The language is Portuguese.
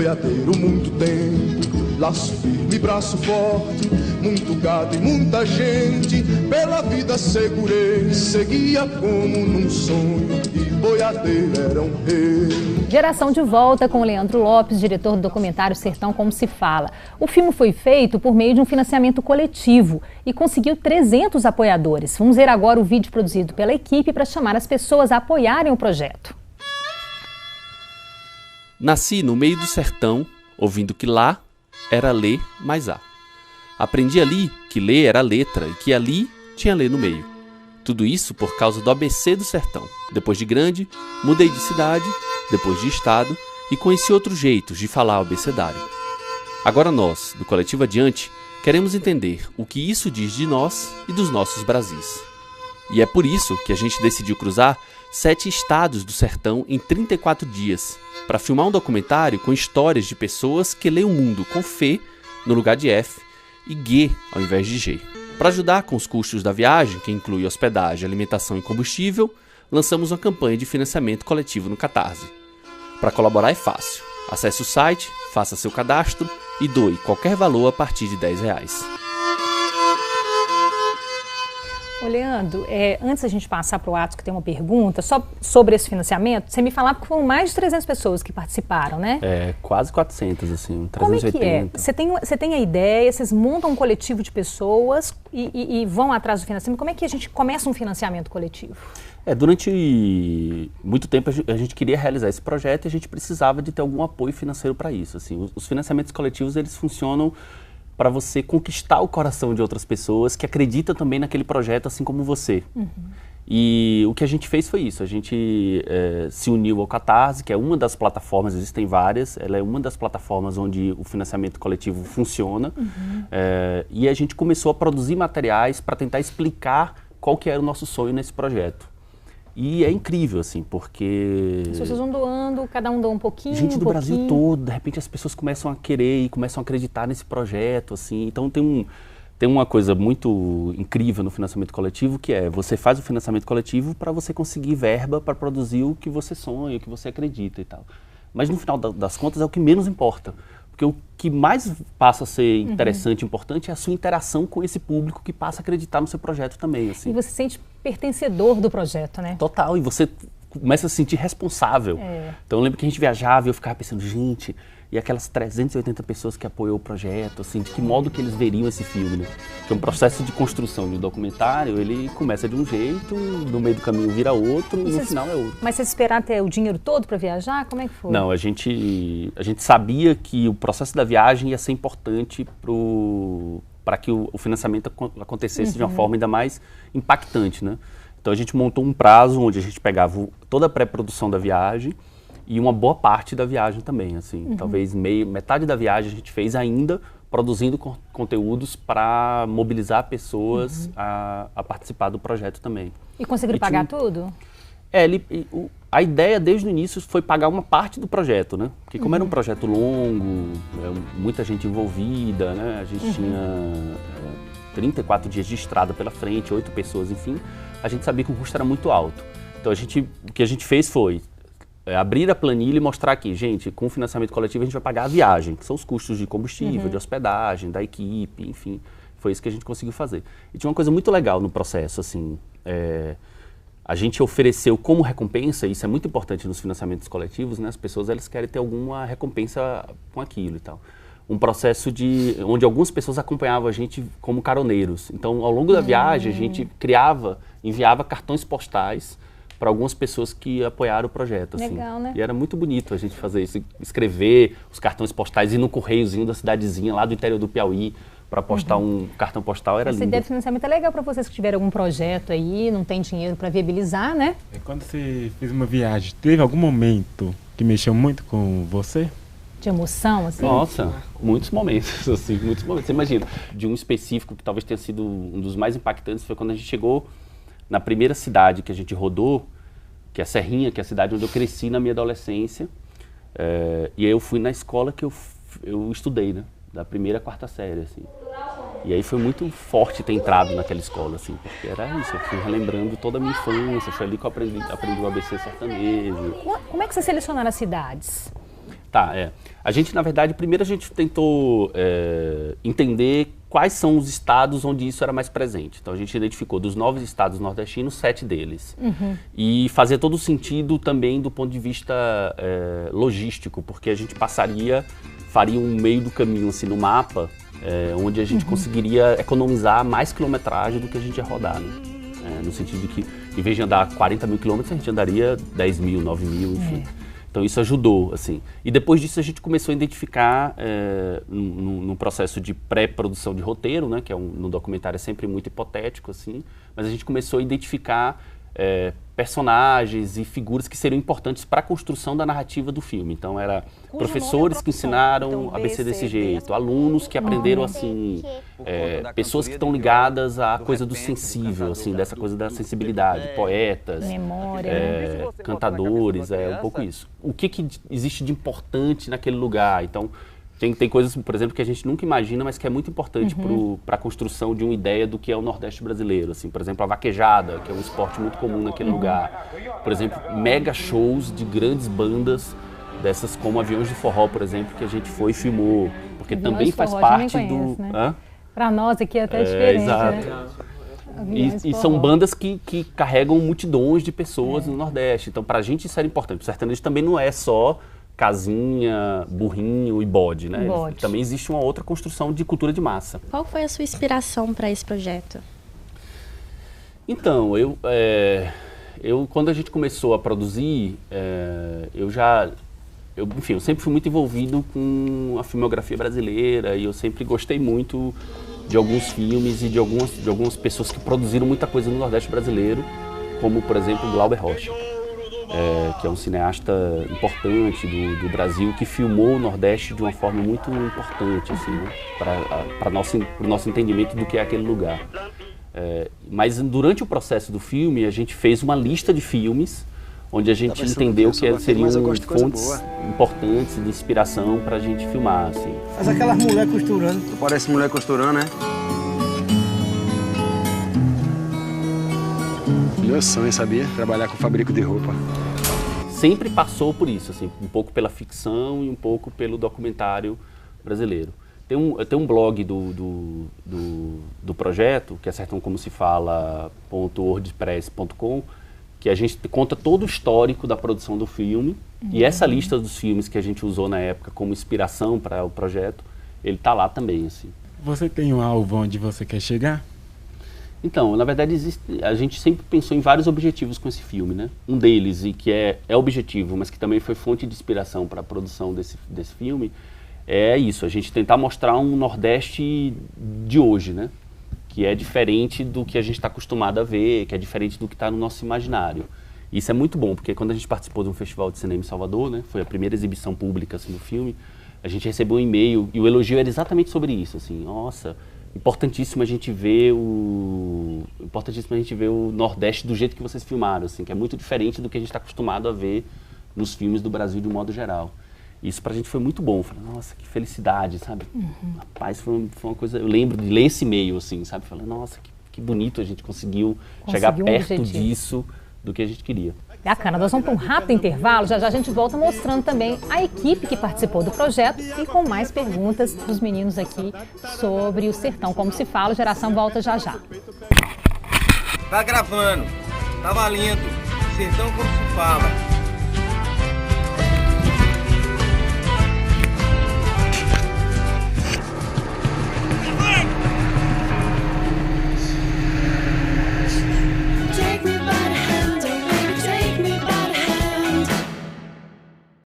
boiadeiro muito tempo, laço firme, braço forte, muito gado e muita gente, pela vida segurei, seguia como num sonho, e boiadeiro era um rei. Geração de Volta com o Leandro Lopes, diretor do documentário Sertão Como Se Fala. O filme foi feito por meio de um financiamento coletivo e conseguiu 300 apoiadores. Vamos ver agora o vídeo produzido pela equipe para chamar as pessoas a apoiarem o projeto. Nasci no meio do sertão, ouvindo que lá era Lê mais A. Aprendi ali que Lê era letra e que ali tinha Lê no meio. Tudo isso por causa do ABC do sertão. Depois de grande, mudei de cidade, depois de estado, e conheci outros jeitos de falar o abecedário. Agora nós, do Coletivo Adiante, queremos entender o que isso diz de nós e dos nossos Brasis. E é por isso que a gente decidiu cruzar 7 estados do sertão em 34 dias, para filmar um documentário com histórias de pessoas que leem o mundo com F no lugar de F e G ao invés de G. Para ajudar com os custos da viagem, que inclui hospedagem, alimentação e combustível, lançamos uma campanha de financiamento coletivo no Catarse. Para colaborar é fácil. Acesse o site, faça seu cadastro e doe qualquer valor a partir de R$10. Ô Leandro, antes da gente passar para o Atos, que tem uma pergunta, só sobre esse financiamento, você me falava que foram mais de 300 pessoas que participaram, né? Quase 400, assim, 380. Como é que é? Você tem a ideia, vocês montam um coletivo de pessoas e vão atrás do financiamento. Como é que a gente começa um financiamento coletivo? Durante muito tempo a gente queria realizar esse projeto e a gente precisava de ter algum apoio financeiro para isso. Assim, os financiamentos coletivos, eles funcionam para você conquistar o coração de outras pessoas que acreditam também naquele projeto, assim como você. Uhum. E o que a gente fez foi isso, a gente se uniu ao Catarse, que é uma das plataformas, existem várias, ela é uma das plataformas onde o financiamento coletivo funciona, e a gente começou a produzir materiais para tentar explicar qual que era o nosso sonho nesse projeto. E é incrível, assim, porque... As pessoas vão doando, cada um doa um pouquinho, gente do Brasil todo, de repente as pessoas começam a querer e começam a acreditar nesse projeto, assim. Então tem uma coisa muito incrível no financiamento coletivo, que é, você faz o financiamento coletivo para você conseguir verba para produzir o que você sonha, o que você acredita e tal. Mas no final das contas é o que menos importa. Porque o que mais passa a ser interessante e importante é a sua interação com esse público que passa a acreditar no seu projeto também. Assim. E você se sente pertencedor do projeto, né? Total, e você começa a se sentir responsável. Então eu lembro que a gente viajava e eu ficava pensando, gente, e aquelas 380 pessoas que apoiou o projeto, assim, de que modo que eles veriam esse filme, né? Porque um processo de construção de um documentário, ele começa de um jeito, no meio do caminho vira outro e no final é outro. Mas vocês esperaram ter o dinheiro todo para viajar? Como é que foi? Não, a gente sabia que o processo da viagem ia ser importante para que o financiamento acontecesse de uma forma ainda mais impactante, né? Então a gente montou um prazo onde a gente pegava toda a pré-produção da viagem e uma boa parte da viagem também, assim, talvez metade da viagem a gente fez ainda produzindo conteúdos para mobilizar pessoas a participar do projeto também. E conseguiram pagar tudo? A ideia desde o início foi pagar uma parte do projeto, né? Porque como era um projeto longo, muita gente envolvida, né? A gente tinha 34 dias de estrada pela frente, 8 pessoas, enfim, a gente sabia que o custo era muito alto. Então o que a gente fez foi abrir a planilha e mostrar aqui, gente, com o financiamento coletivo a gente vai pagar a viagem, que são os custos de combustível, de hospedagem, da equipe, enfim, foi isso que a gente conseguiu fazer. E tinha uma coisa muito legal no processo, assim, a gente ofereceu como recompensa, isso é muito importante nos financiamentos coletivos, né? As pessoas elas querem ter alguma recompensa com aquilo e tal. Um processo onde algumas pessoas acompanhavam a gente como caroneiros. Então, ao longo da viagem, a gente enviava cartões postais para algumas pessoas que apoiaram o projeto. Assim. Legal, né? E era muito bonito a gente fazer isso, escrever os cartões postais, ir no correiozinho da cidadezinha lá do interior do Piauí para postar um cartão postal, era lindo. Essa ideia de financiamento é legal para vocês que tiverem algum projeto aí, não tem dinheiro para viabilizar, né? Quando você fez uma viagem, teve algum momento que mexeu muito com você? De emoção, assim? Nossa, muitos momentos, assim, muitos momentos. Você imagina, de um específico que talvez tenha sido um dos mais impactantes, foi quando a gente chegou na primeira cidade que a gente rodou, que é a Serrinha, que é a cidade onde eu cresci na minha adolescência. E aí eu fui na escola que eu estudei, né? Da primeira à quarta série, assim. E aí foi muito forte ter entrado naquela escola, assim, porque era isso, eu fui relembrando toda a minha infância, foi ali que eu aprendi o ABC sertanejo. Como é que vocês selecionaram as cidades? A gente, na verdade, primeiro a gente tentou entender quais são os estados onde isso era mais presente. Então a gente identificou dos 9 estados nordestinos, 7 deles. E fazia todo sentido também do ponto de vista logístico, porque a gente faria um meio do caminho assim, no mapa, onde a gente conseguiria economizar mais quilometragem do que a gente ia rodar, né? No sentido de que, em vez de andar 40 mil quilômetros, a gente andaria 10 mil, 9 mil, enfim. Então isso ajudou, assim. E depois disso a gente começou a identificar, num processo de pré-produção de roteiro, né, que no documentário é sempre muito hipotético, assim, mas a gente começou a identificar personagens e figuras que seriam importantes para a construção da narrativa do filme. Então era professores que ensinaram ABC desse jeito, alunos que aprenderam assim, pessoas que estão ligadas à coisa do sensível, assim, dessa coisa da sensibilidade, poetas, memória, cantadores, um pouco isso. O que existe de importante naquele lugar? Então tem coisas, por exemplo, que a gente nunca imagina, mas que é muito importante para a construção de uma ideia do que é o Nordeste brasileiro. Assim, por exemplo, a vaquejada, que é um esporte muito comum naquele lugar. Por exemplo, mega shows de grandes bandas, dessas como Aviões do Forró, por exemplo, que a gente foi e filmou. Porque Aviões também do faz Forró, parte conhece, do... né? Para nós aqui é até diferente, exato. Né? E são bandas que carregam multidões de pessoas no Nordeste. Então, pra gente isso era importante. O sertanejo também não é só casinha, burrinho e bode, né? Também existe uma outra construção de cultura de massa. Qual foi a sua inspiração para esse projeto? Então, quando a gente começou a produzir, eu sempre fui muito envolvido com a filmografia brasileira e eu sempre gostei muito de alguns filmes e de algumas pessoas que produziram muita coisa no Nordeste brasileiro, como, por exemplo, Glauber Rocha. Que é um cineasta importante do Brasil, que filmou o Nordeste de uma forma muito importante, assim, né, para o nosso entendimento do que é aquele lugar. Mas durante o processo do filme, a gente fez uma lista de filmes, onde a gente entendeu que seriam fontes importantes de inspiração para a gente filmar. Assim. Faz aquelas mulheres costurando. Tu parece mulher costurando, né? Meu sonho, sabia? Trabalhar com fabrico de roupa. Sempre passou por isso, assim, um pouco pela ficção e um pouco pelo documentário brasileiro. Tem um blog do projeto, que é sertãocomosefala.wordpress.com, que a gente conta todo o histórico da produção do filme, e essa lista dos filmes que a gente usou na época como inspiração para o projeto, ele está lá também, assim. Você tem um alvo onde você quer chegar? Então, na verdade, a gente sempre pensou em vários objetivos com esse filme, né? Um deles, e que é objetivo, mas que também foi fonte de inspiração para a produção desse filme, é isso, a gente tentar mostrar um Nordeste de hoje, né? Que é diferente do que a gente está acostumado a ver, que é diferente do que está no nosso imaginário. Isso é muito bom, porque quando a gente participou de um festival de cinema em Salvador, né? Foi a primeira exibição pública assim, do filme, a gente recebeu um e-mail, e o elogio era exatamente sobre isso, assim, nossa... Importantíssimo a gente ver o Nordeste do jeito que vocês filmaram, assim, que é muito diferente do que a gente está acostumado a ver nos filmes do Brasil de um modo geral. Isso pra gente foi muito bom. Falei, nossa, que felicidade, sabe? Rapaz, foi uma coisa... Eu lembro de ler esse e-mail, assim, sabe? Falei, nossa, que bonito a gente conseguiu chegar perto disso do que a gente queria. Bacana, nós vamos para um rápido intervalo, já a gente volta mostrando também a equipe que participou do projeto e com mais perguntas dos meninos aqui sobre o Sertão Como Se Fala. Geração volta já. Tá gravando, tá valendo, Sertão Como Se Fala.